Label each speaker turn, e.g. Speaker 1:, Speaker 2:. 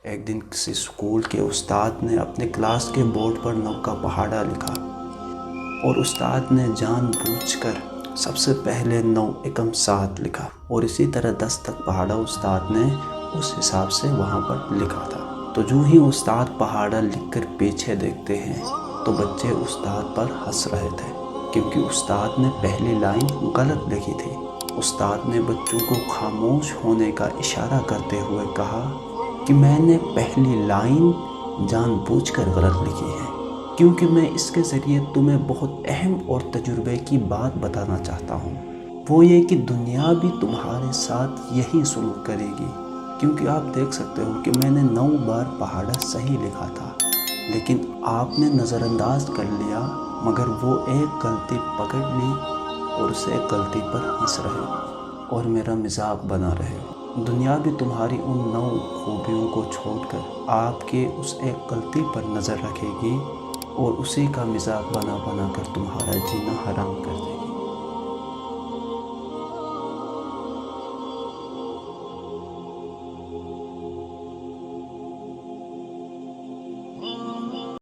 Speaker 1: ایک دن کسی اسکول کے استاد نے اپنے کلاس کے بورڈ پر 9 کا پہاڑا لکھا اور استاد نے جان بوجھ کر سب سے پہلے 9 × 7 لکھا اور اسی طرح 10 تک پہاڑا استاد نے اس حساب سے وہاں پر لکھا تھا۔ تو جو ہی استاد پہاڑا لکھ کر پیچھے دیکھتے ہیں تو بچے استاد پر ہنس رہے تھے کیونکہ استاد نے پہلی لائن غلط لکھی تھی۔ استاد نے بچوں کو خاموش ہونے کا اشارہ کرتے ہوئے کہا کہ میں نے پہلی لائن جان بوجھ کر غلط لکھی ہے کیونکہ میں اس کے ذریعے تمہیں بہت اہم اور تجربے کی بات بتانا چاہتا ہوں، وہ یہ کہ دنیا بھی تمہارے ساتھ یہی سلوک کرے گی۔ کیونکہ آپ دیکھ سکتے ہو کہ میں نے 9 بار پہاڑا صحیح لکھا تھا لیکن آپ نے نظر انداز کر لیا، مگر وہ ایک غلطی پکڑ لی اور اس ایک غلطی پر ہنس رہے اور میرا مذاق بنا رہے۔ دنیا بھی تمہاری ان 9 خوبیوں کو چھوڑ کر آپ کے اس ایک غلطی پر نظر رکھے گی اور اسی کا مذاق بنا بنا کر تمہارا جینا حرام کر دے گی۔